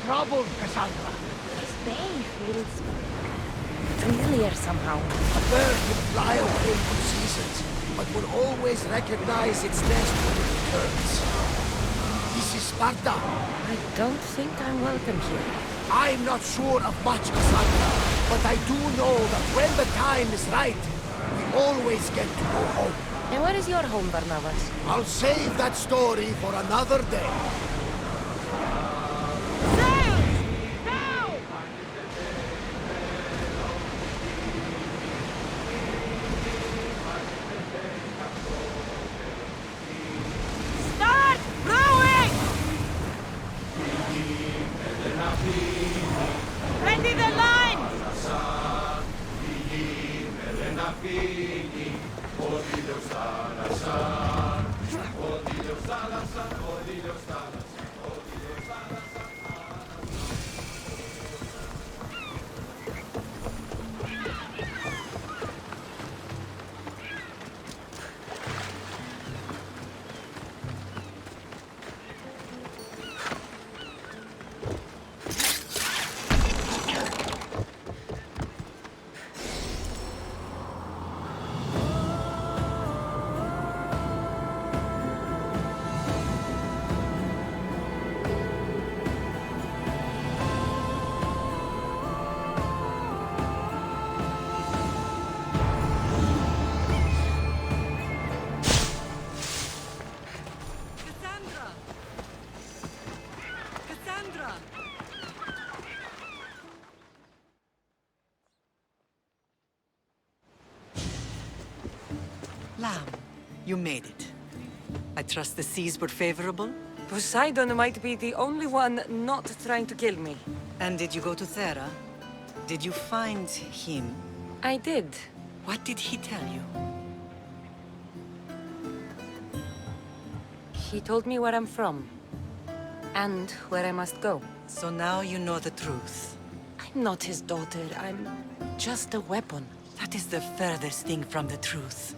trouble, Cassandra? His bay feels familiar somehow. A bird can fly away for seasons, but will always recognize its nest when it returns. This is Sparta. I don't think I'm welcome here. I'm not sure of much, Cassandra, but I do know that when the time is right, we always get to go home. And where is your home, Barnabas? I'll save that story for another day. Start rowing! Ready the line! Cassandra! Lamb, you made it. I trust the seas were favorable? Poseidon might be the only one not trying to kill me. And did you go to Thera? Did you find him? I did. What did he tell you? He told me where I'm from. And where I must go. So now you know the truth. I'm not his daughter. I'm just a weapon. That is the furthest thing from the truth.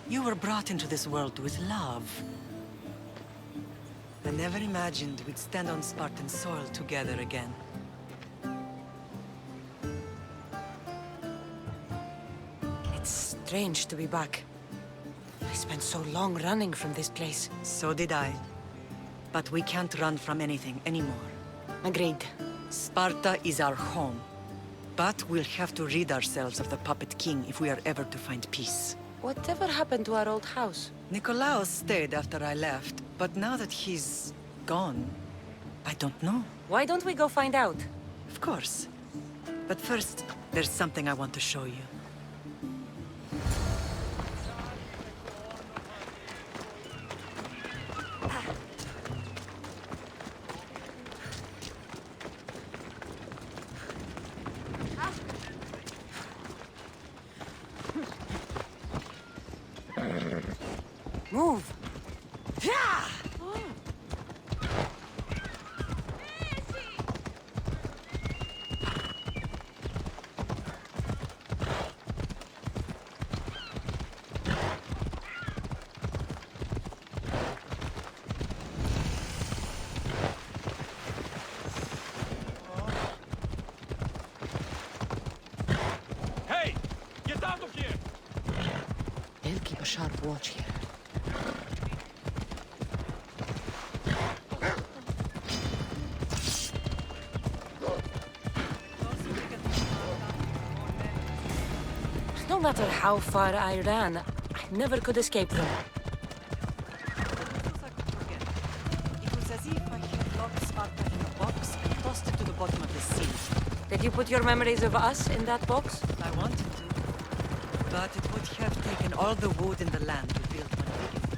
You were brought into this world with love. I never imagined we'd stand on Spartan soil together again. It's strange to be back. I spent so long running from this place. So did I. But we can't run from anything anymore. Agreed. Sparta is our home. But we'll have to rid ourselves of the Puppet King if we are ever to find peace. Whatever happened to our old house? Nikolaos stayed after I left, but now that he's gone, I don't know. Why don't we go find out? Of course. But first, there's something I want to show you. Move! Hey! Get out of here! They'll keep a sharp watch here. No matter how far I ran, I never could escape them. It was as if I had locked Sparta in a box and tossed it to the bottom of the sea. Did you put your memories of us in that box? I wanted to, but it would have taken all the wood in the land to build one big enough.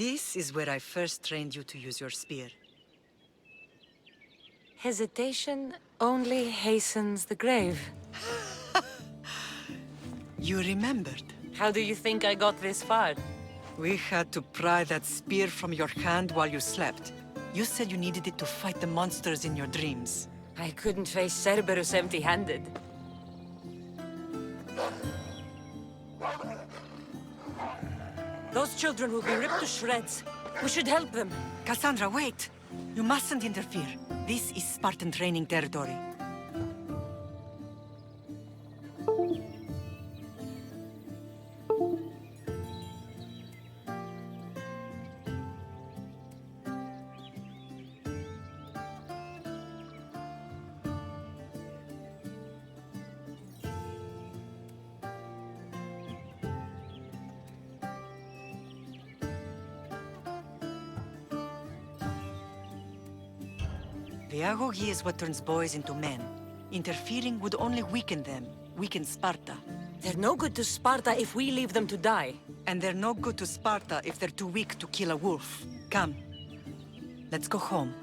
This is where I first trained you to use your spear. Hesitation only hastens the grave. You remembered. How do you think I got this far? We had to pry that spear from your hand while you slept. You said you needed it to fight the monsters in your dreams. I couldn't face Cerberus empty-handed. Those children will be ripped to shreds. We should help them. Cassandra, wait! You mustn't interfere. This is Spartan training territory. Pedagogy is what turns boys into men. Interfering would only weaken them, weaken Sparta. They're no good to Sparta if we leave them to die. And they're no good to Sparta if they're too weak to kill a wolf. Come, let's go home.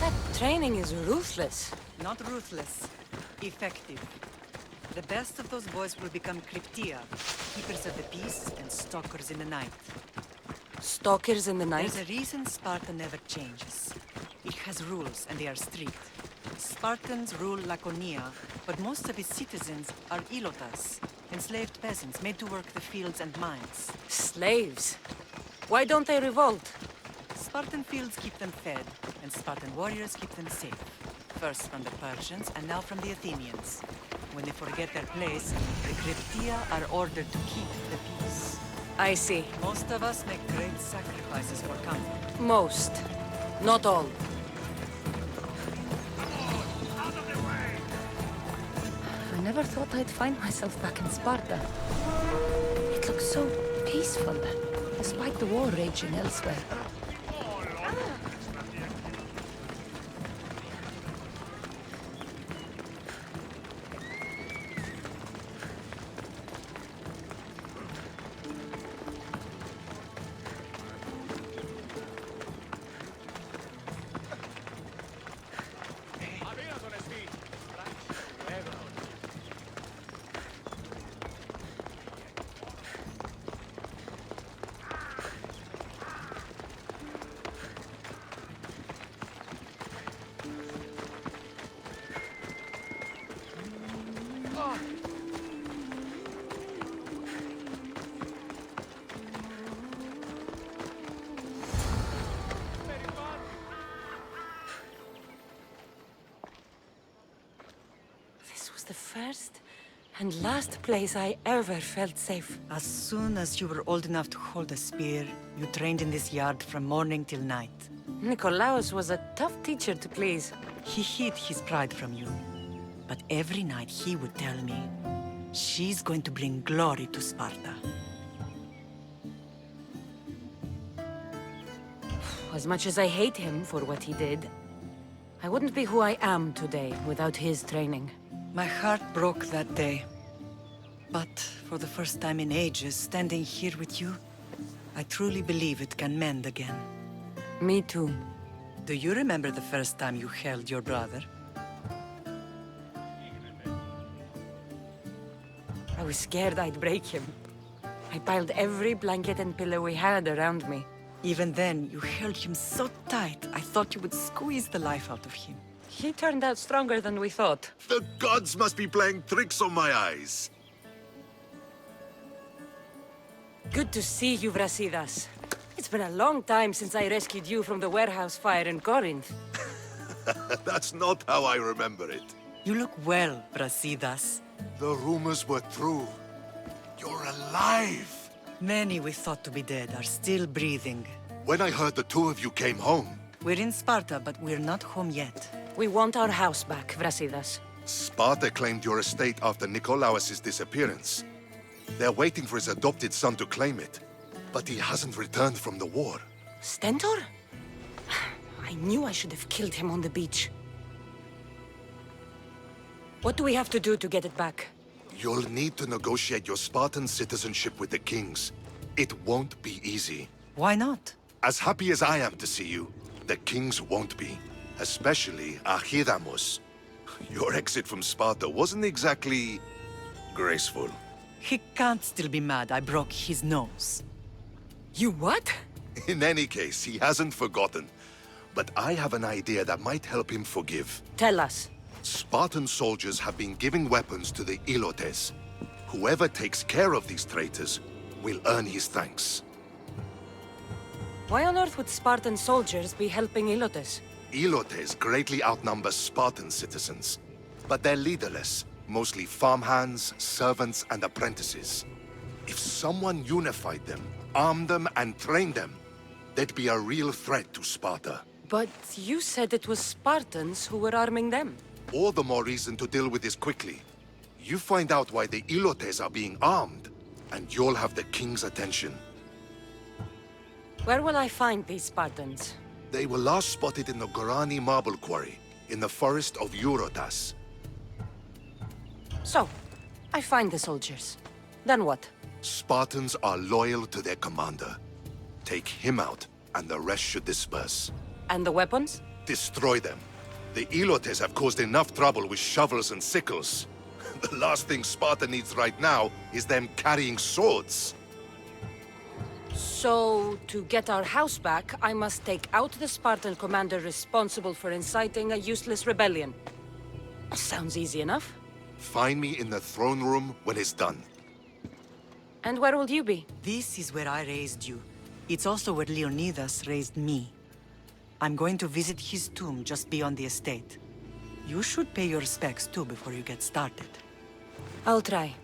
That training is ruthless. Not ruthless, effective. The best of those boys will become Cryptia, keepers of the peace and stalkers in the night. Stalkers in the night? There's a reason Sparta never changes. It has rules, and they are strict. Spartans rule Laconia, but most of its citizens are ilotas, enslaved peasants made to work the fields and mines. Slaves. Why don't they revolt? Spartan fields keep them fed, and Spartan warriors keep them safe. First from the Persians, and now from the Athenians. When they forget their place, the Cryptia are ordered to keep the peace. I see. Most of us make great sacrifices for comfort. Most. Not all. I never thought I'd find myself back in Sparta. It looks so peaceful, despite the war raging elsewhere. This was the first and last place I ever felt safe. As soon as you were old enough to hold a spear, you trained in this yard from morning till night. Nikolaos was a tough teacher to please. He hid his pride from you. But every night he would tell me, she's going to bring glory to Sparta. As much as I hate him for what he did, I wouldn't be who I am today without his training. My heart broke that day. But for the first time in ages, standing here with you, I truly believe it can mend again. Me too. Do you remember the first time you held your brother? I was scared I'd break him. I piled every blanket and pillow we had around me. Even then, you held him so tight, I thought you would squeeze the life out of him. He turned out stronger than we thought. The gods must be playing tricks on my eyes. Good to see you, Brasidas. It's been a long time since I rescued you from the warehouse fire in Corinth. That's not how I remember it. You look well, Brasidas. The rumors were true. You're alive. Many we thought to be dead are still breathing. When I heard the two of you came home, We're in Sparta, but we're not home yet. We want our house back, Brasidas. Sparta claimed your estate after Nikolaos' disappearance. They're waiting for his adopted son to claim it, but he hasn't returned from the war. Stentor? I knew I should have killed him on the beach. What do we have to do to get it back? You'll need to negotiate your Spartan citizenship with the kings. It won't be easy. Why not? As happy as I am to see you, the kings won't be. Especially Archidamos. Your exit from Sparta wasn't exactly graceful. He can't still be mad I broke his nose. You what? In any case, he hasn't forgotten. But I have an idea that might help him forgive. Tell us. Spartan soldiers have been giving weapons to the Ilotes. Whoever takes care of these traitors will earn his thanks. Why on earth would Spartan soldiers be helping Ilotes? Ilotes greatly outnumber Spartan citizens, but they're leaderless, mostly farmhands, servants, and apprentices. If someone unified them, armed them, and trained them, they'd be a real threat to Sparta. But you said it was Spartans who were arming them. All the more reason to deal with this quickly. You find out why the Ilotes are being armed, and you'll have the king's attention. Where will I find these Spartans? They were last spotted in the Gorani marble quarry, in the forest of Eurotas. So, I find the soldiers. Then what? Spartans are loyal to their commander. Take him out, and the rest should disperse. And the weapons? Destroy them. The Ilotes have caused enough trouble with shovels and sickles. The last thing Sparta needs right now is them carrying swords. So, to get our house back, I must take out the Spartan commander responsible for inciting a useless rebellion. Sounds easy enough. Find me in the throne room when it's done. And where will you be? This is where I raised you. It's also where Leonidas raised me. I'm going to visit his tomb just beyond the estate. You should pay your respects too before you get started. I'll try.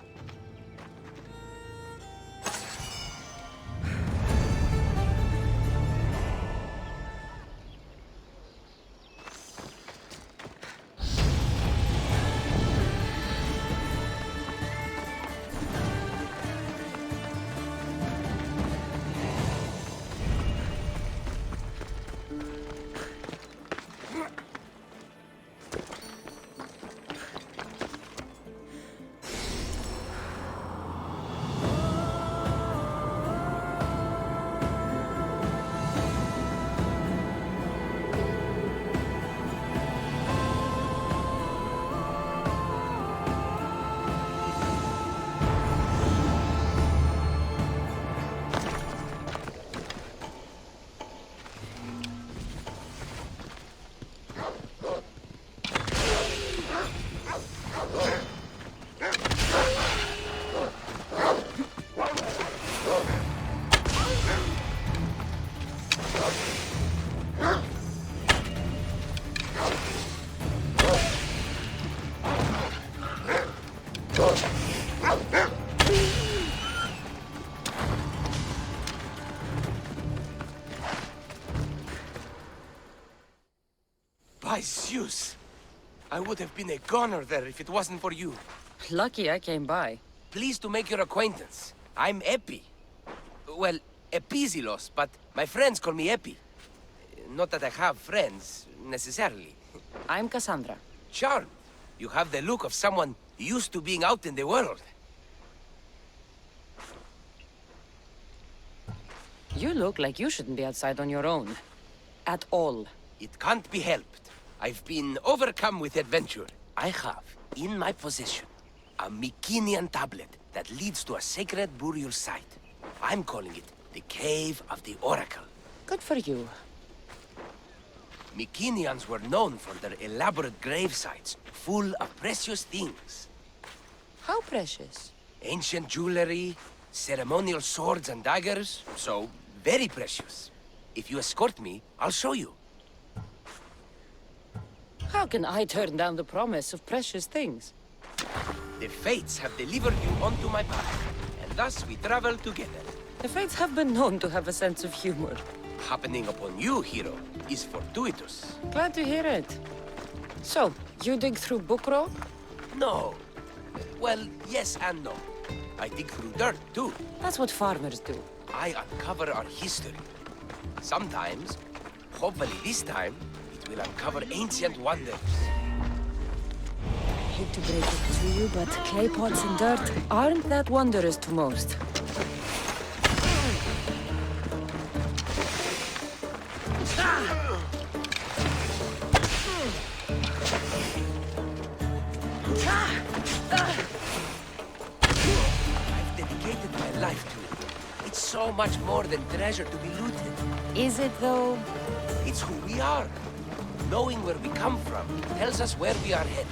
By Zeus! I would have been a goner there if it wasn't for you. Lucky I came by. Pleased to make your acquaintance. I'm Epi. Well, Epizilos, but my friends call me Epi. Not that I have friends, necessarily. I'm Cassandra. Charmed. You have the look of someone used to being out in the world. You look like you shouldn't be outside on your own. At all. It can't be helped. I've been overcome with adventure. I have, in my possession, a Mycenaean tablet that leads to a sacred burial site. I'm calling it the Cave of the Oracle. Good for you. Mycenaeans were known for their elaborate grave sites, full of precious things. How precious. Ancient jewelry, ceremonial swords and daggers, so very precious. If you escort me, I'll show you. How can I turn down the promise of precious things? The fates have delivered you onto my path, and thus we travel together. The Fates have been known to have a sense of humor. Happening upon you, hero, is fortuitous. Glad to hear it. So, you dig through Bookro? No. Well, yes and no. I dig through dirt, too. That's what farmers do. I uncover our history. Sometimes, hopefully this time, it will uncover ancient wonders. I hate to break it to you, but clay pots and dirt aren't that wondrous to most. I've dedicated my life to it. It's so much more than treasure to be looted. Is it, though? It's who we are. Knowing where we come from tells us where we are headed.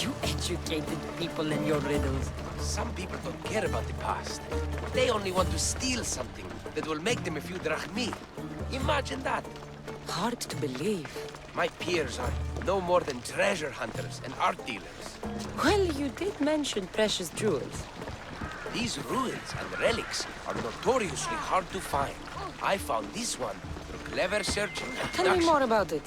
You educated people in your riddles. Some people don't care about the past. They only want to steal something that will make them a few drachmi. Imagine that. Hard to believe. My peers are no more than treasure hunters and art dealers. Well, you did mention precious jewels. These ruins and relics are notoriously hard to find. I found this one through clever searching and Tell me deduction. more about it.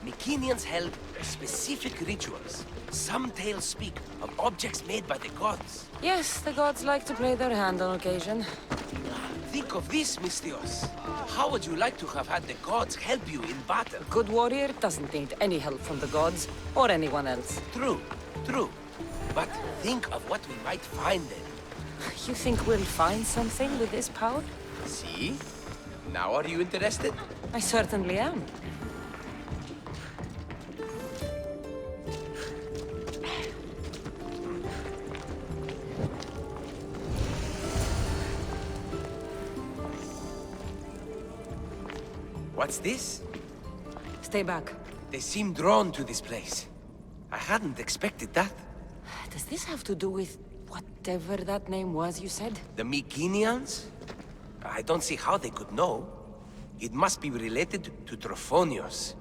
Mykenaeans held specific rituals. Some tales speak of objects made by the gods. Yes, the gods like to play their hand on occasion. Think of this, Mystios. How would you like to have had the gods help you in battle? A good warrior doesn't need any help from the gods, or anyone else. True, true. But think of what we might find then. You think we'll find something with this power? See? Now are you interested? I certainly am. What's this? Stay back. They seem drawn to this place. I hadn't expected that. Does this have to do with whatever that name was you said? The Mykenaeans? I don't see how they could know. It must be related to Trophonios.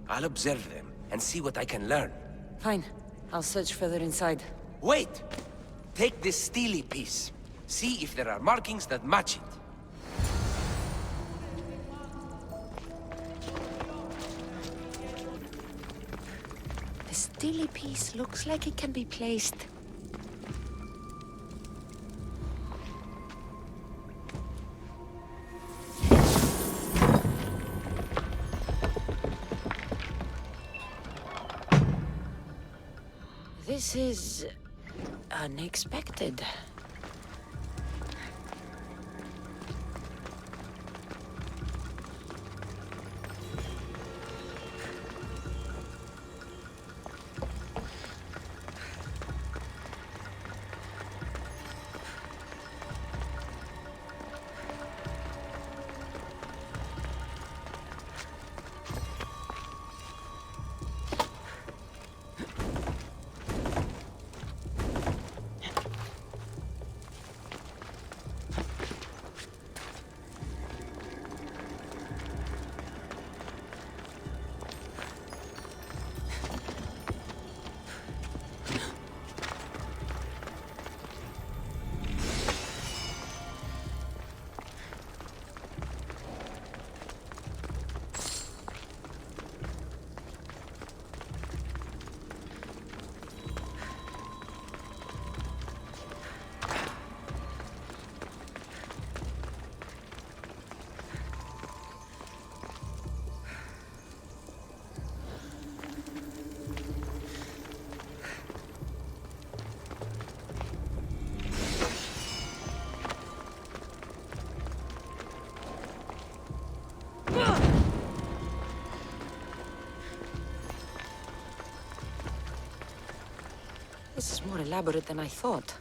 I'll observe them and see what I can learn. Fine. I'll search further inside. Wait! Take this steely piece. See if there are markings that match it. The steely piece looks like it can be placed. This is unexpected. This is more elaborate than I thought.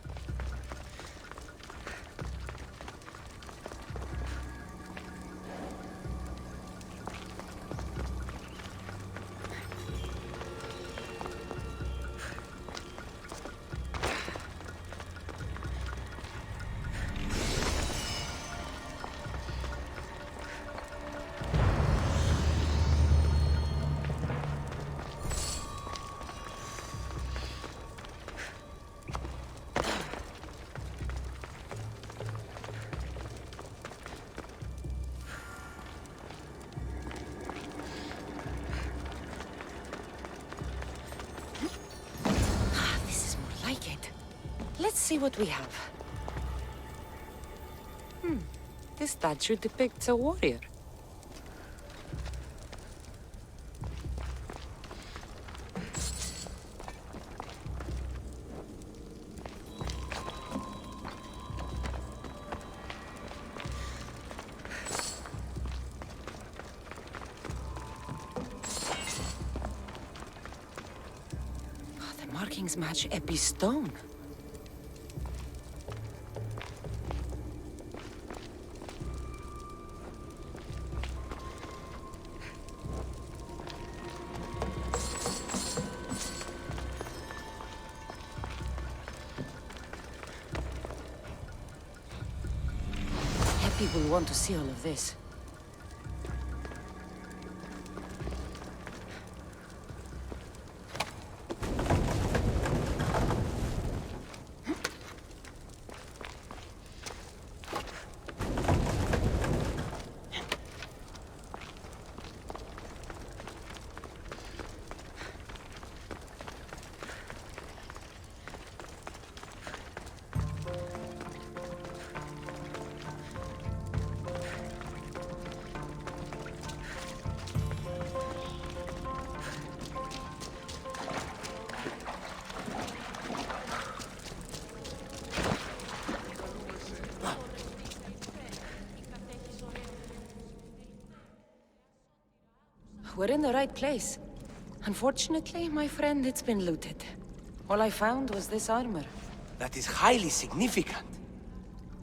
see what we have. This statue depicts a warrior. The markings match Epi's stone. Epi will want to see all of this. We're in the right place. Unfortunately, my friend, it's been looted. All I found was this armor. That is highly significant.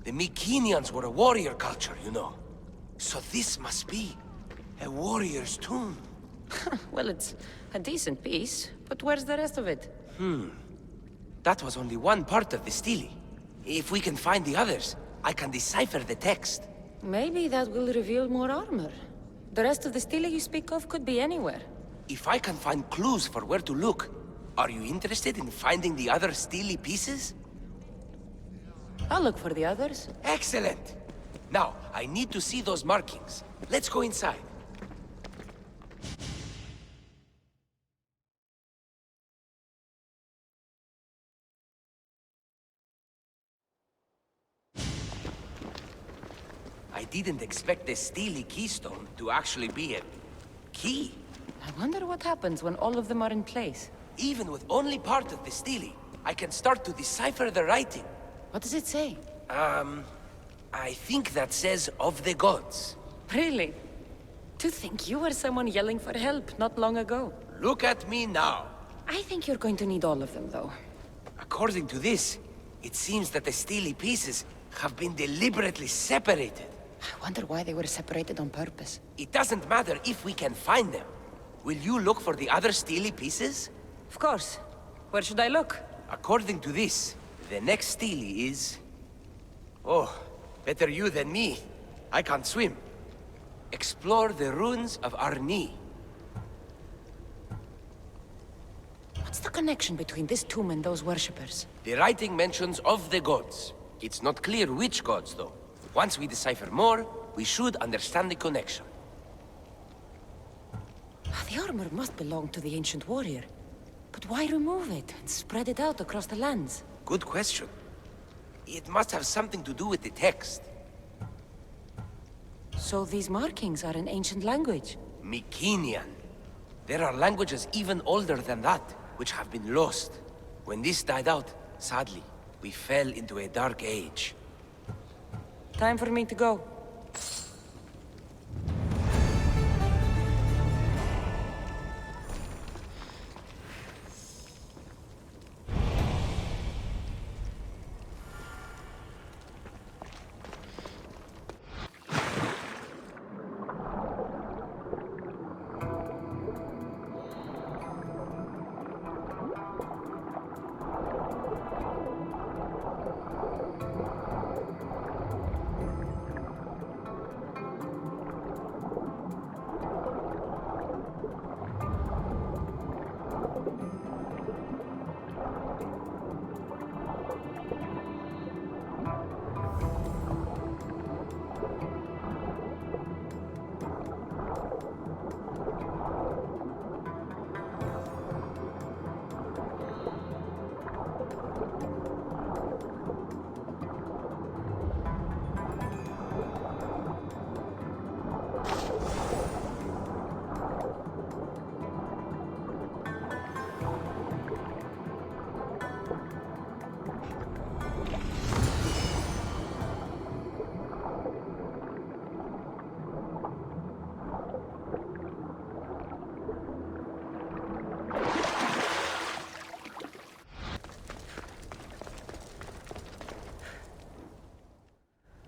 The Mycenaeans were a warrior culture, you know. So this must be a warrior's tomb. Well, it's a decent piece, but where's the rest of it? That was only one part of the stele. If we can find the others, I can decipher the text. Maybe that will reveal more armor. The rest of the stele you speak of could be anywhere. If I can find clues for where to look, are you interested in finding the other stele pieces? I'll look for the others. Excellent! Now, I need to see those markings. Let's go inside. I didn't expect the stele keystone to actually be a key. I wonder what happens when all of them are in place. Even with only part of the stele, I can start to decipher the writing. What does it say? I think that says of the gods. Really? To think you were someone yelling for help not long ago. Look at me now. I think you're going to need all of them, though. According to this, it seems that the stele pieces have been deliberately separated. I wonder why they were separated on purpose. It doesn't matter if we can find them. Will you look for the other stele pieces? Of course. Where should I look? According to this, the next stele is... Oh, better you than me. I can't swim. Explore the ruins of Arni. What's the connection between this tomb and those worshippers? The writing mentions of the gods. It's not clear which gods, though. Once we decipher more, we should understand the connection. The armor must belong to the ancient warrior. But why remove it and spread it out across the lands? Good question. It must have something to do with the text. So these markings are in ancient language? Mycenaean. There are languages even older than that, which have been lost. When this died out, sadly, we fell into a dark age. Time for me to go.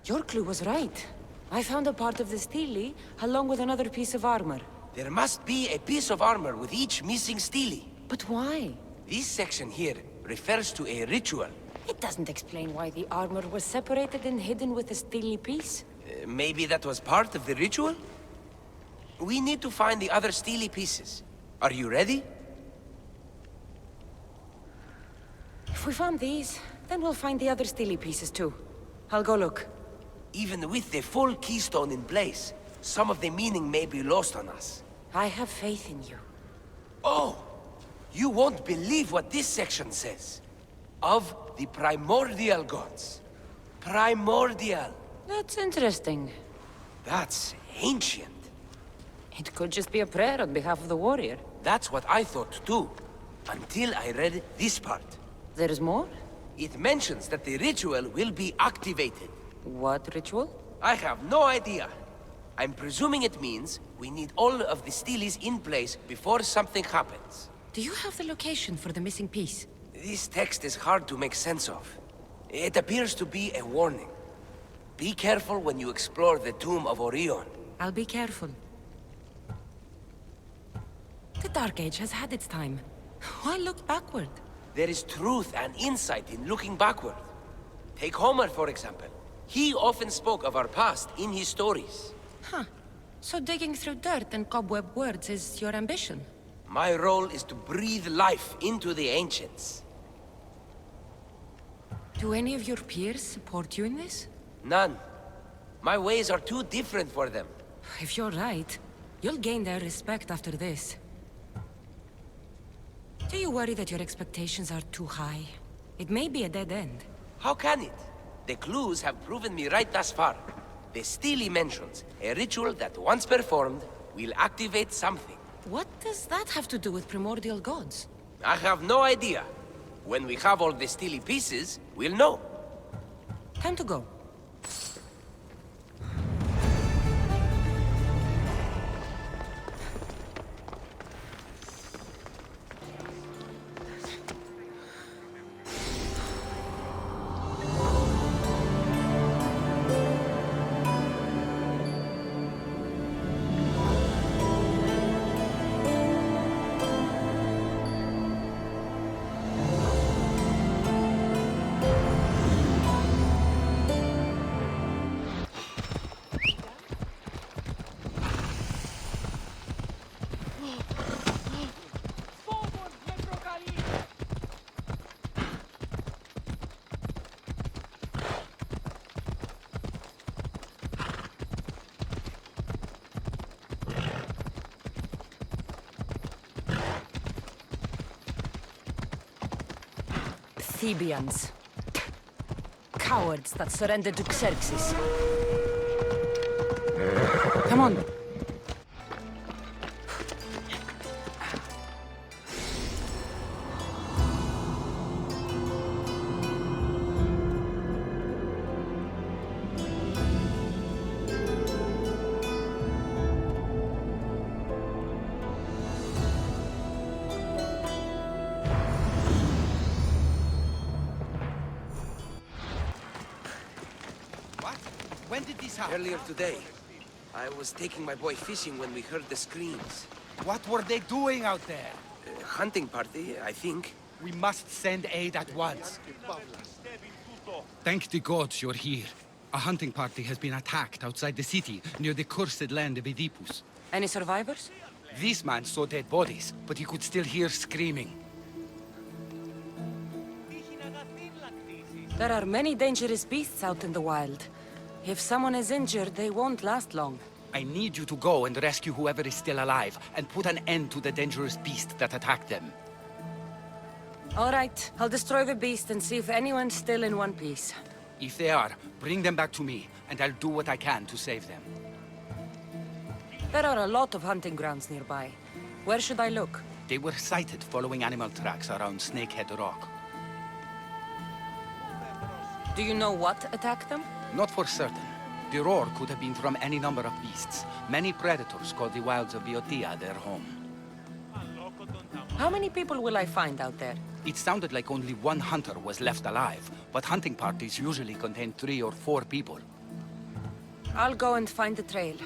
Your clue was right. I found a part of the stele, along with another piece of armor. There must be a piece of armor with each missing stele. But why? This section here refers to a ritual. It doesn't explain why the armor was separated and hidden with a stele piece. Maybe that was part of the ritual? We need to find the other stele pieces. Are you ready? If we found these, then we'll find the other stele pieces too. I'll go look. Even with the full keystone in place, some of the meaning may be lost on us. I have faith in you. Oh! You won't believe what this section says. Of the primordial gods. Primordial. That's interesting. That's ancient. It could just be a prayer on behalf of the warrior. That's what I thought too. Until I read this part. There's more? It mentions that the ritual will be activated. What ritual? I have no idea. I'm presuming it means we need all of the steles in place before something happens. Do you have the location for the missing piece? This text is hard to make sense of. It appears to be a warning. Be careful when you explore the tomb of Orion. I'll be careful. The Dark Age has had its time. Why look backward? There is truth and insight in looking backward. Take Homer, for example. He often spoke of our past in his stories. Huh. So digging through dirt and cobweb words is your ambition? My role is to breathe life into the ancients. Do any of your peers support you in this? None. My ways are too different for them. If you're right, you'll gain their respect after this. Do you worry that your expectations are too high? It may be a dead end. How can it? The clues have proven me right thus far. The stele mentions a ritual that once performed will activate something. What does that have to do with primordial gods? I have no idea. When we have all the stele pieces, we'll know. Time to go. Thebians. Cowards that surrendered to Xerxes. Come on. When did this happen? Earlier today, I was taking my boy fishing when we heard the screams. What were they doing out there? A hunting party, I think. We must send aid at once. Thank the gods you're here. A hunting party has been attacked outside the city, near the cursed land of Oedipus. Any survivors? This man saw dead bodies, but he could still hear screaming. There are many dangerous beasts out in the wild. If someone is injured, they won't last long. I need you to go and rescue whoever is still alive, and put an end to the dangerous beast that attacked them. All right, I'll destroy the beast and see if anyone's still in one piece. If they are, bring them back to me, and I'll do what I can to save them. There are a lot of hunting grounds nearby. Where should I look? They were sighted following animal tracks around Snakehead Rock. Do you know what attacked them? Not for certain. The roar could have been from any number of beasts. Many predators call the wilds of Boeotia their home. How many people will I find out there? It sounded like only one hunter was left alive, but hunting parties usually contain 3 or 4 people. I'll go and find the trail.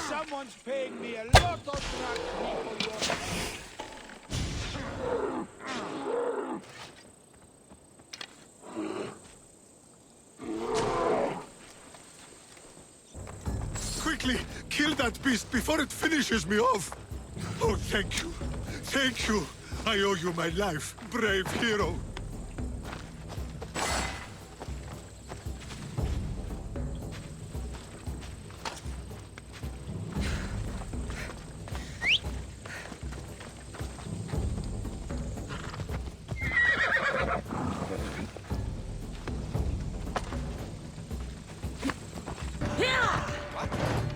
Someone's paying me a lot of drug for your... Quickly, kill that beast before it finishes me off! Oh, thank you. Thank you. I owe you my life, brave hero.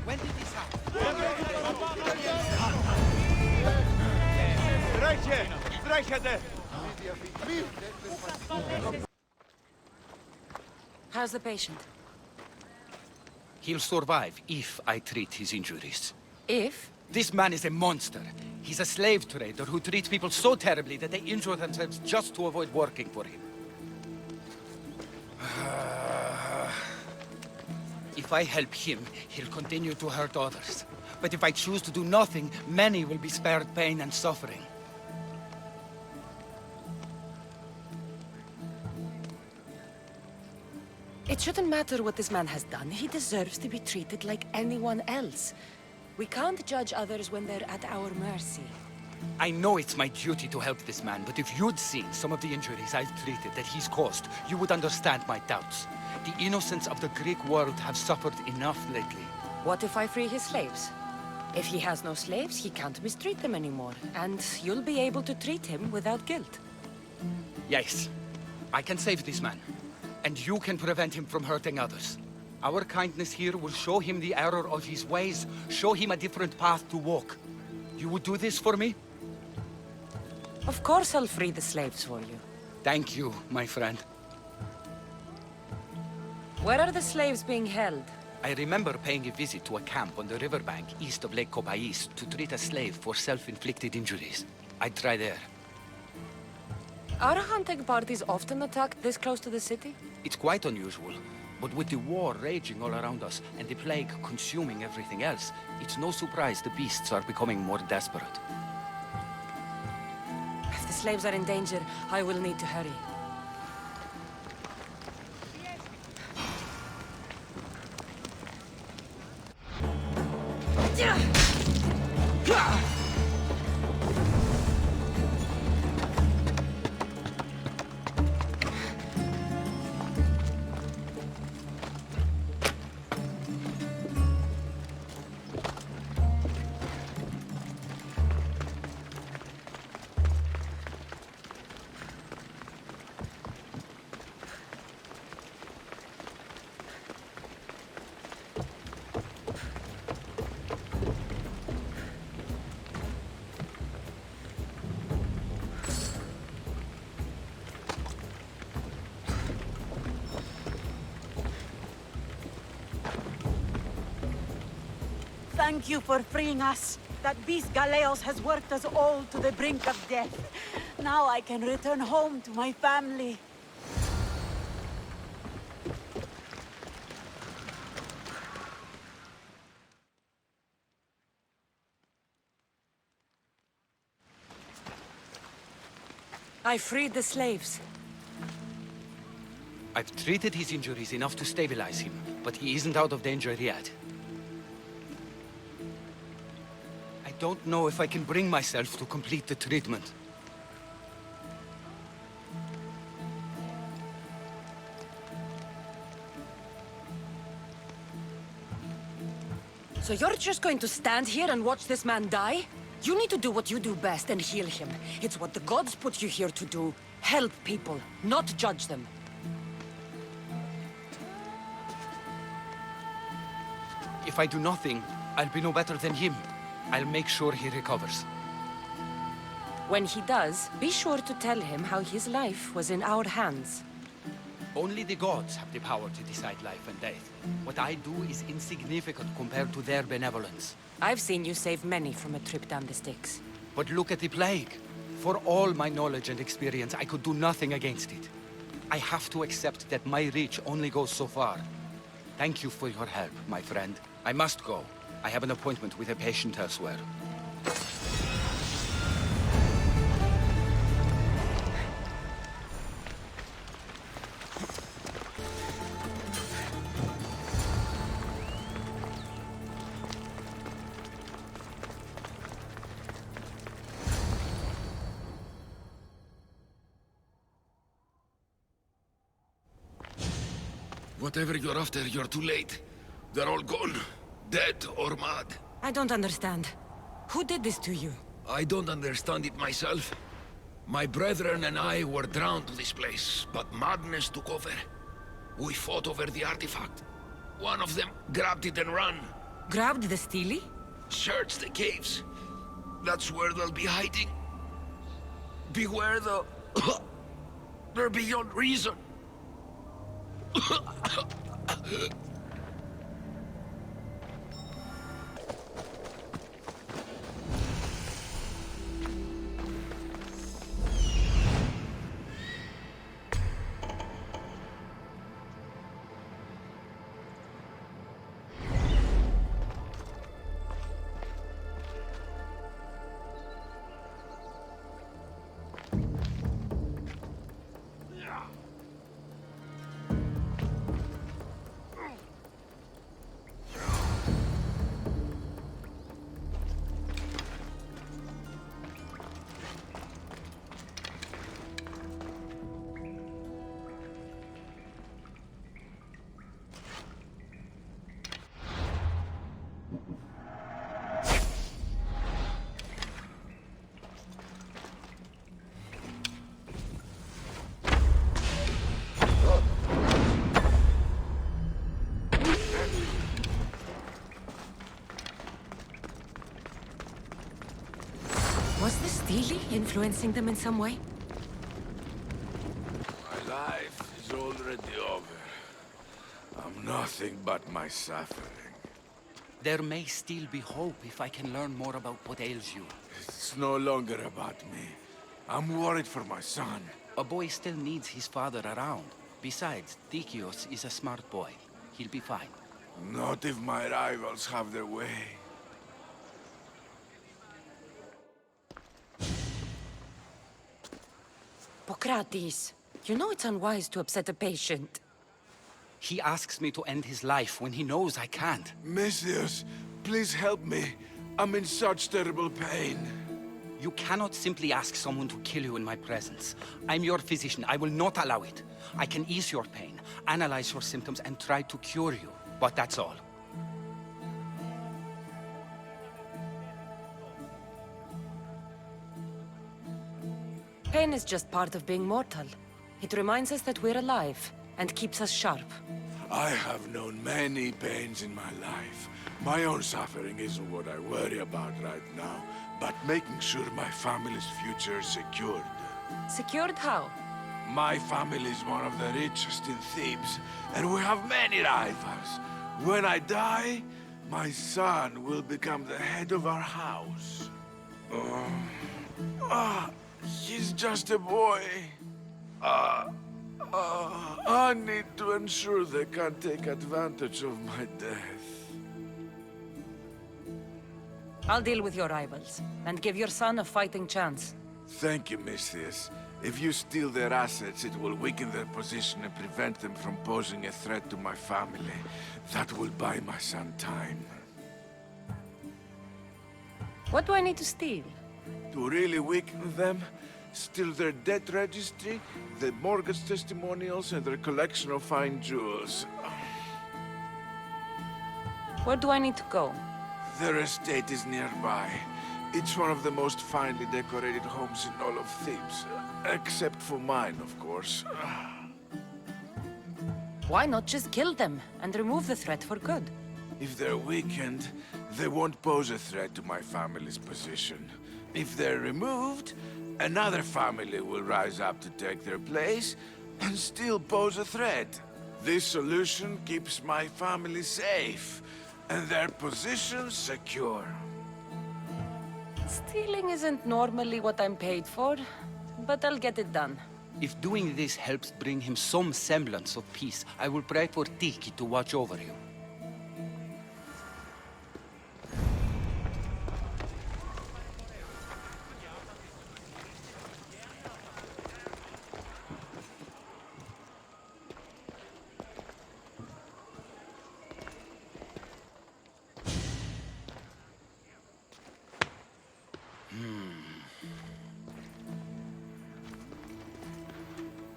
When did this happen? How's the patient? He'll survive if I treat his injuries. If? This man is a monster. He's a slave trader who treats people so terribly that they injure themselves just to avoid working for him. If I help him, he'll continue to hurt others. But if I choose to do nothing, many will be spared pain and suffering. It shouldn't matter what this man has done. He deserves to be treated like anyone else. We can't judge others when they're at our mercy. I know it's my duty to help this man, but if you'd seen some of the injuries I've treated that he's caused, you would understand my doubts. The innocents of the Greek world have suffered enough lately. What if I free his slaves? If he has no slaves, he can't mistreat them anymore, and you'll be able to treat him without guilt. Yes, I can save this man, and you can prevent him from hurting others. Our kindness here will show him the error of his ways, show him a different path to walk. You would do this for me? Of course I'll free the slaves for you. Thank you, my friend. Where are the slaves being held? I remember paying a visit to a camp on the riverbank east of Lake Copais to treat a slave for self-inflicted injuries. I'd try there. Are hunting parties often attacked this close to the city? It's quite unusual, but with the war raging all around us and the plague consuming everything else, it's no surprise the beasts are becoming more desperate. If the slaves are in danger, I will need to hurry. Thank you for freeing us. That beast Galeos has worked us all to the brink of death. Now I can return home to my family. I freed the slaves. I've treated his injuries enough to stabilize him, but he isn't out of danger yet. I don't know if I can bring myself to complete the treatment. So you're just going to stand here and watch this man die? You need to do what you do best and heal him. It's what the gods put you here to do. Help people, not judge them. If I do nothing, I'll be no better than him. I'll make sure he recovers. When he does, be sure to tell him how his life was in our hands. Only the gods have the power to decide life and death. What I do is insignificant compared to their benevolence. I've seen you save many from a trip down the Styx. But look at the plague. For all my knowledge and experience, I could do nothing against it. I have to accept that my reach only goes so far. Thank you for your help, my friend. I must go. I have an appointment with a patient elsewhere. Whatever you're after, you're too late. They're all gone. Dead or mad. I don't understand. Who did this to you? I don't understand it myself. My brethren and I were drawn to this place, but madness took over. We fought over the artifact. One of them grabbed it and ran. Grabbed the Stele? Search the caves. That's where they'll be hiding. Beware the... They're beyond reason. Was the Stele influencing them in some way? My life is already over. I'm nothing but my suffering. There may still be hope if I can learn more about what ails you. It's no longer about me. I'm worried for my son. A boy still needs his father around. Besides, Dikios is a smart boy. He'll be fine. Not if my rivals have their way. Pokratis, you know it's unwise to upset a patient. He asks me to end his life when he knows I can't. Messias, please help me. I'm in such terrible pain. You cannot simply ask someone to kill you in my presence. I'm your physician. I will not allow it. I can ease your pain, analyze your symptoms, and try to cure you. But that's all. Pain is just part of being mortal. It reminds us that we're alive, and keeps us sharp. I have known many pains in my life. My own suffering isn't what I worry about right now, but making sure my family's future is secured. Secured how? My family is one of the richest in Thebes, and we have many rivals. When I die, my son will become the head of our house. He's just a boy. I need to ensure they can't take advantage of my death. I'll deal with your rivals, and give your son a fighting chance. Thank you, Misthias. If you steal their assets, it will weaken their position and prevent them from posing a threat to my family. That will buy my son time. What do I need to steal? To really weaken them, steal their debt registry, their mortgage testimonials, and their collection of fine jewels. Where do I need to go? Their estate is nearby. It's one of the most finely decorated homes in all of Thebes. Except for mine, of course. Why not just kill them and remove the threat for good? If they're weakened, they won't pose a threat to my family's position. If they're removed, another family will rise up to take their place and still pose a threat. This solution keeps my family safe and their position secure. Stealing isn't normally what I'm paid for, but I'll get it done. If doing this helps bring him some semblance of peace, I will pray for Tiki to watch over you.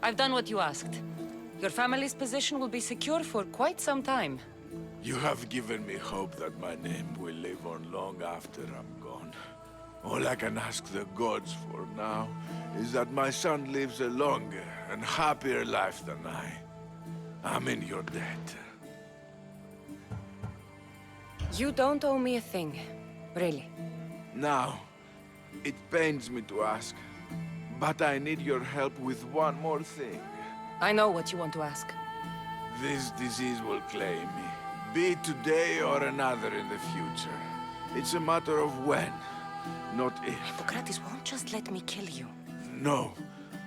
I've done what you asked. Your family's position will be secure for quite some time. You have given me hope that my name will live on long after I'm gone. All I can ask the gods for now is that my son lives a longer and happier life than I. I'm in your debt. You don't owe me a thing. Really. Now, it pains me to ask, but I need your help with one more thing. I know what you want to ask. This disease will claim me, be it today or another in the future. It's a matter of when, not if. Hippocrates won't just let me kill you. No,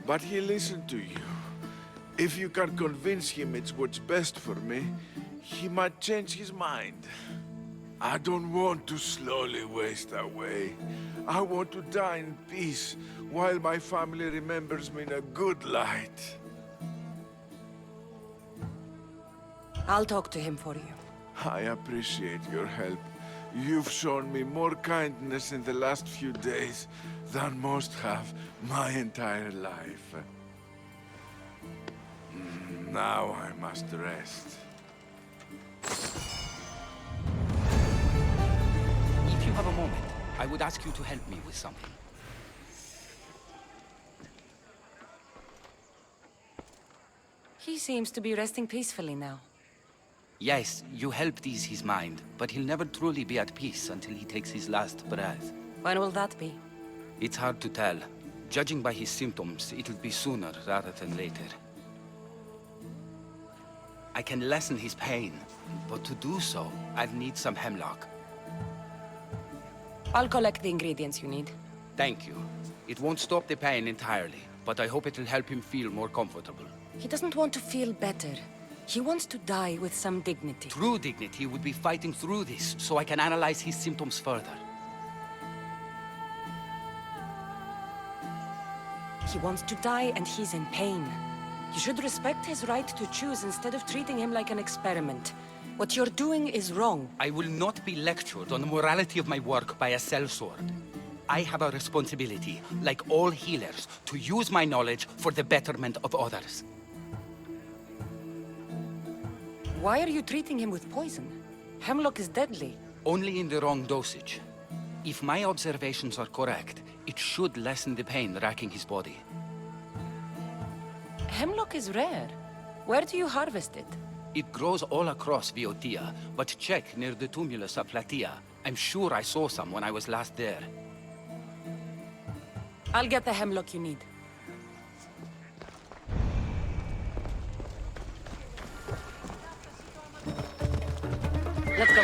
but he'll listen to you. If you can convince him it's what's best for me, he might change his mind. I don't want to slowly waste away. I want to die in peace, while my family remembers me in a good light. I'll talk to him for you. I appreciate your help. You've shown me more kindness in the last few days than most have my entire life. Now I must rest. If you have a moment, I would ask you to help me with something. He seems to be resting peacefully now. Yes, you helped ease his mind, but he'll never truly be at peace until he takes his last breath. When will that be? It's hard to tell. Judging by his symptoms, it'll be sooner rather than later. I can lessen his pain, but to do so, I'll need some hemlock. I'll collect the ingredients you need. Thank you. It won't stop the pain entirely, but I hope it'll help him feel more comfortable. He doesn't want to feel better. He wants to die with some dignity. True dignity would be fighting through this, so I can analyze his symptoms further. He wants to die and he's in pain. You should respect his right to choose instead of treating him like an experiment. What you're doing is wrong. I will not be lectured on the morality of my work by a sellsword. I have a responsibility, like all healers, to use my knowledge for the betterment of others. Why are you treating him with poison? Hemlock is deadly. Only in the wrong dosage. If my observations are correct, it should lessen the pain racking his body. Hemlock is rare. Where do you harvest it? It grows all across Viotia, but check near the tumulus of Platea. I'm sure I saw some when I was last there. I'll get the hemlock you need. Let's go.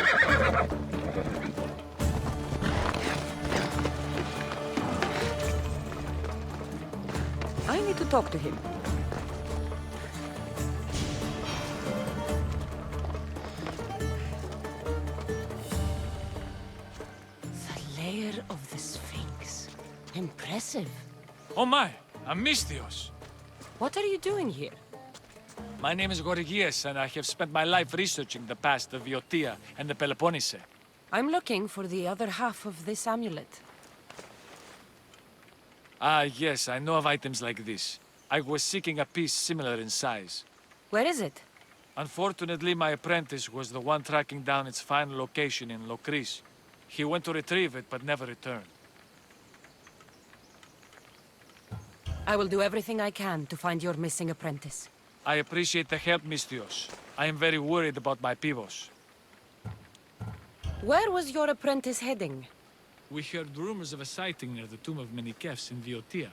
I need to talk to him. The lair of the Sphinx. Impressive. Oh my, Amistios! What are you doing here? My name is Gorgias, and I have spent my life researching the past of Viotia and the Peloponnese. I'm looking for the other half of this amulet. Ah, yes, I know of items like this. I was seeking a piece similar in size. Where is it? Unfortunately, my apprentice was the one tracking down its final location in Locris. He went to retrieve it, but never returned. I will do everything I can to find your missing apprentice. I appreciate the help, Mistios. I am very worried about my pibos. Where was your apprentice heading? We heard rumors of a sighting near the tomb of Menikefs in Viotia.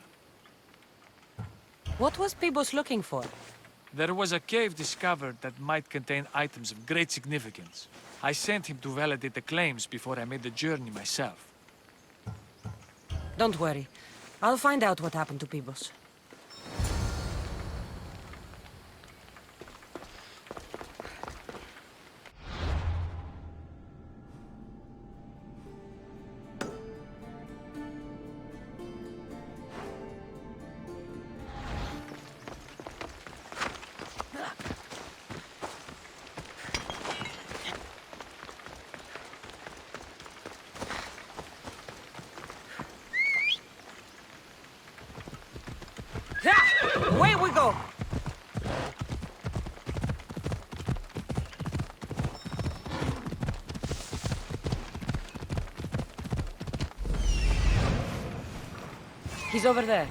What was Pibos looking for? There was a cave discovered that might contain items of great significance. I sent him to validate the claims before I made the journey myself. Don't worry. I'll find out what happened to Pibos. Away we go! He's over there.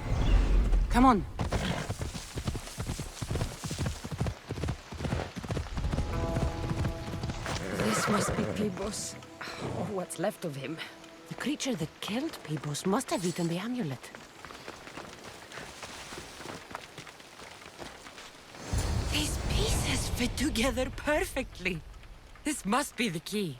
Come on. This must be Pibos. Or what's left of him. The creature that killed Pibos must have eaten the amulet. These pieces fit together perfectly. This must be the key.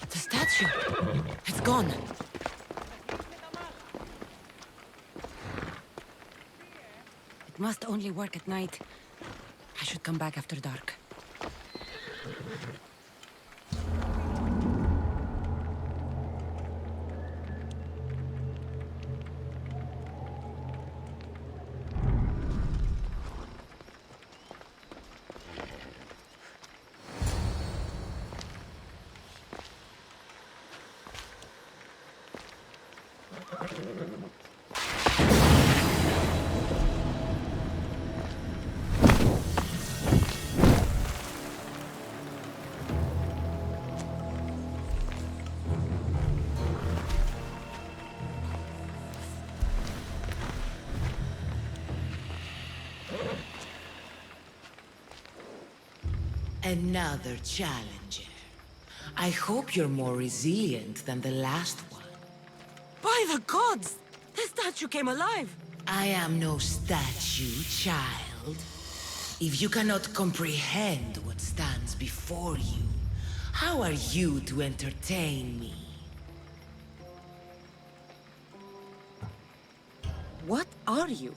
The statue. It's gone. It must only work at night. I should come back after dark. Another challenger. I hope you're more resilient than the last one. By the gods! The statue came alive! I am no statue, child. If you cannot comprehend what stands before you, how are you to entertain me? What are you?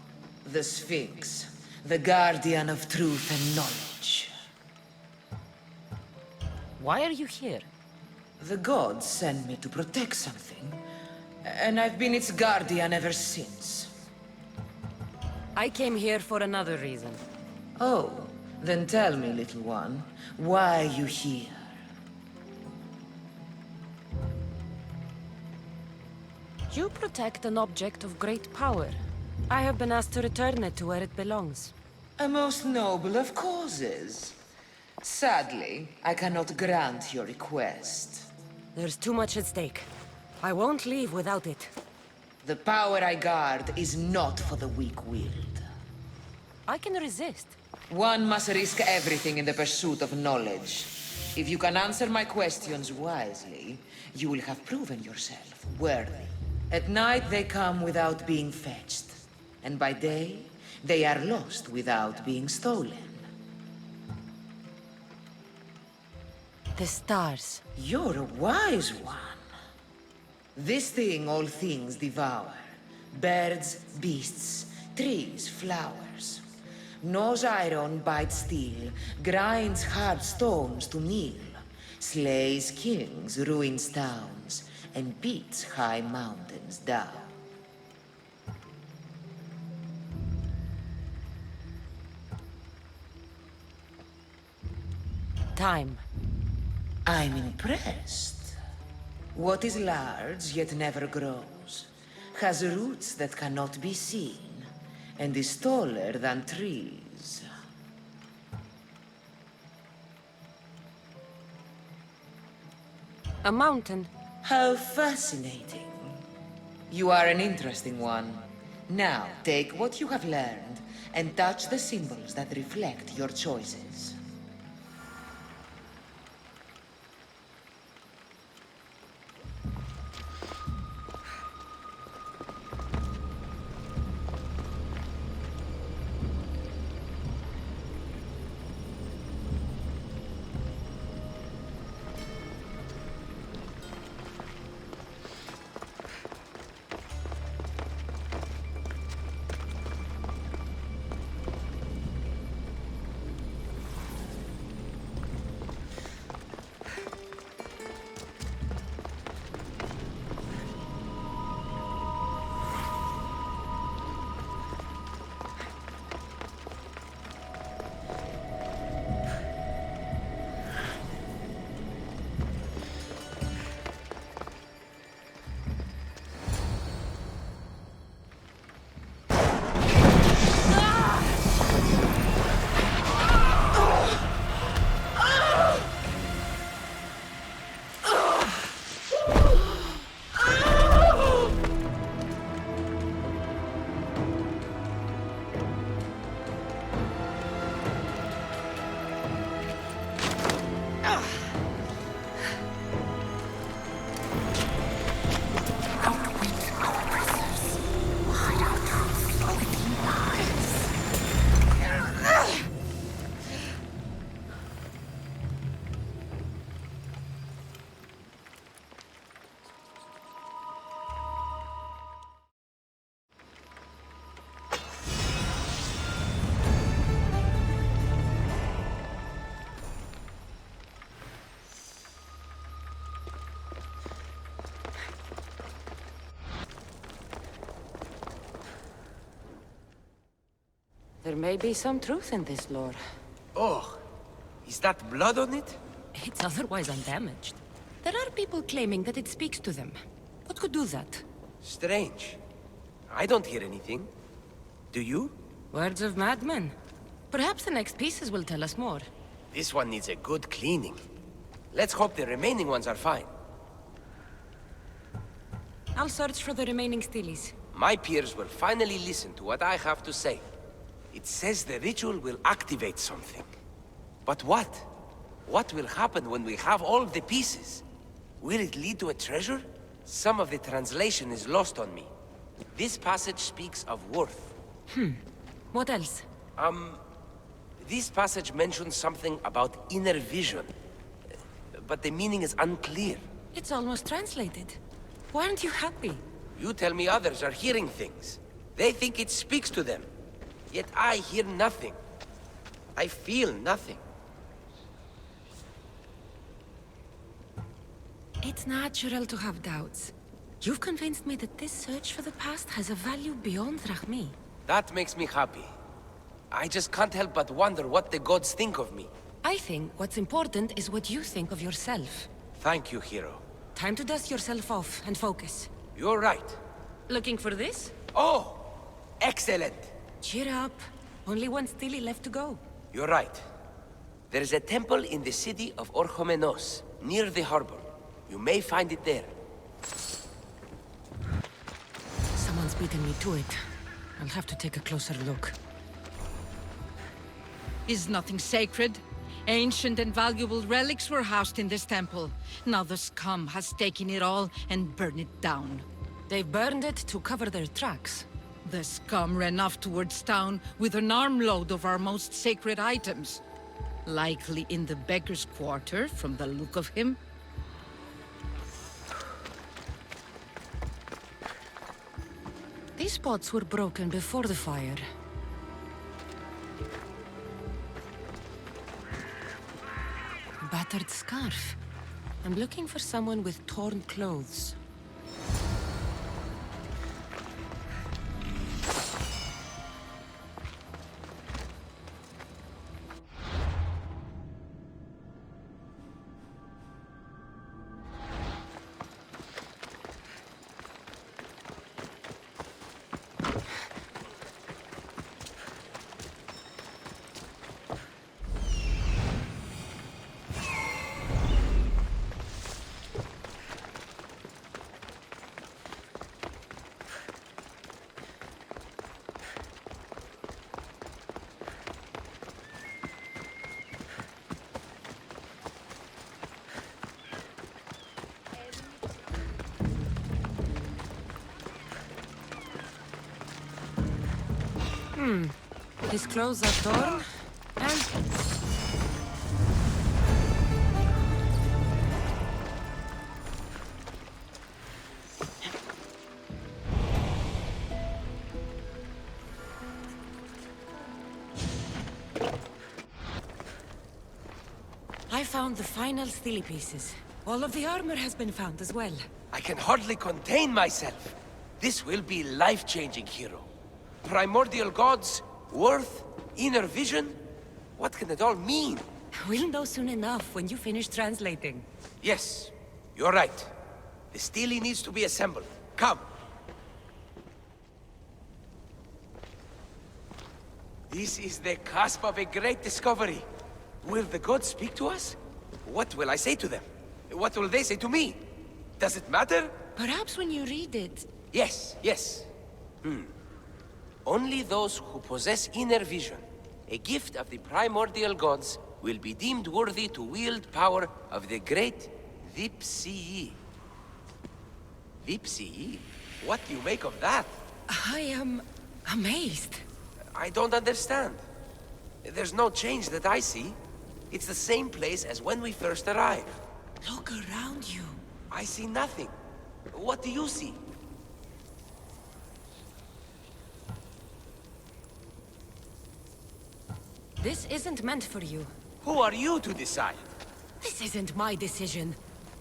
The Sphinx, the guardian of truth and knowledge. Why are you here? The gods sent me to protect something, and I've been its guardian ever since. I came here for another reason. Oh, then tell me, little one, why are you here? You protect an object of great power. I have been asked to return it to where it belongs. A most noble of causes. Sadly, I cannot grant your request. There's too much at stake. I won't leave without it. The power I guard is not for the weak-willed. I can resist. One must risk everything in the pursuit of knowledge. If you can answer my questions wisely, you will have proven yourself worthy. At night they come without being fetched, and by day they are lost without being stolen. The stars. You're a wise one. This thing all things devour, Birds, beasts, trees, flowers. Gnaws iron, bites steel, grinds hard stones to meal, slays kings, ruins towns, and beats high mountains down. Time. I'm impressed. What is large yet never grows, has roots that cannot be seen, and is taller than trees. A mountain. How fascinating. You are an interesting one. Now, take what you have learned and touch the symbols that reflect your choices. There may be some truth in this lore. Oh, is that blood on it? It's otherwise undamaged. There are people claiming that it speaks to them. What could do that? Strange. I don't hear anything. Do you? Words of madmen. Perhaps the next pieces will tell us more. This one needs a good cleaning. Let's hope the remaining ones are fine. I'll search for the remaining steelies. My peers will finally listen to what I have to say. It says the ritual will activate something. But what? What will happen when we have all the pieces? Will it lead to a treasure? Some of the translation is lost on me. This passage speaks of worth. What else? This passage mentions something about inner vision. But the meaning is unclear. It's almost translated. Why aren't you happy? You tell me others are hearing things. They think it speaks to them. Yet I hear nothing. I feel nothing. It's natural to have doubts. You've convinced me that this search for the past has a value beyond Rahmi. That makes me happy. I just can't help but wonder what the gods think of me. I think what's important is what you think of yourself. Thank you, hero. Time to dust yourself off and focus. You're right. Looking for this? Oh! Excellent! Cheer up. Only one steely left to go. You're right. There is a temple in the city of Orchomenos, near the harbor. You may find it there. Someone's beaten me to it. I'll have to take a closer look. Is nothing sacred? Ancient and valuable relics were housed in this temple. Now the scum has taken it all and burned it down. They've burned it to cover their tracks. The scum ran off towards town with an armload of our most sacred items. Likely in the beggar's quarter, from the look of him. These pots were broken before the fire. A battered scarf. I'm looking for someone with torn clothes. His clothes are torn, and... I found the final steely pieces. All of the armor has been found as well. I can hardly contain myself. This will be life-changing, hero. Primordial gods, worth, inner vision. What can it all mean? We'll know soon enough when you finish translating. Yes, you're right. The stele needs to be assembled. Come. This is the cusp of a great discovery. Will the gods speak to us? What will I say to them? What will they say to me? Does it matter? Perhaps when you read it... Yes, yes. Only those who possess inner vision, a gift of the primordial gods, will be deemed worthy to wield power of the great Vipsii. Vipsii? What do you make of that? I am... amazed. I don't understand. There's no change that I see. It's the same place as when we first arrived. Look around you. I see nothing. What do you see? This isn't meant for you. Who are you to decide? This isn't my decision.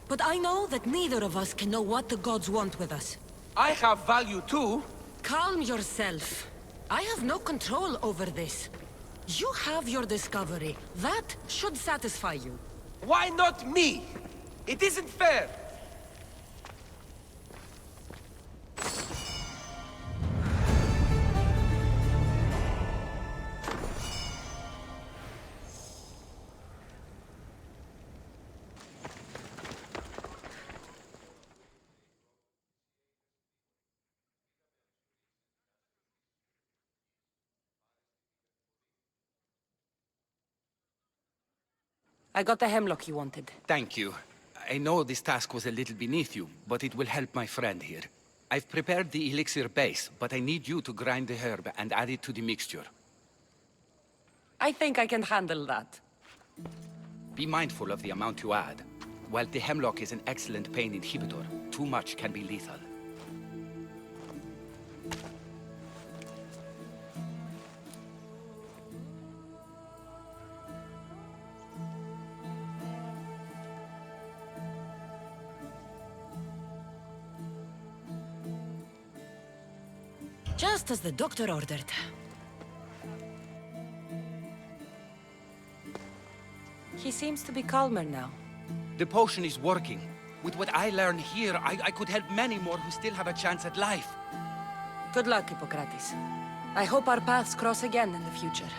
But I know that neither of us can know what the gods want with us. I have value too. Calm yourself. I have no control over this. You have your discovery. That should satisfy you. Why not me? It isn't fair. I got the hemlock you wanted. Thank you. I know this task was a little beneath you, but it will help my friend here. I've prepared the elixir base, but I need you to grind the herb and add it to the mixture. I think I can handle that. Be mindful of the amount you add. While the hemlock is an excellent pain inhibitor, too much can be lethal. Just as the doctor ordered. He seems to be calmer now. The potion is working. With what I learned here, I could help many more who still have a chance at life. Good luck, Hippocrates. I hope our paths cross again in the future.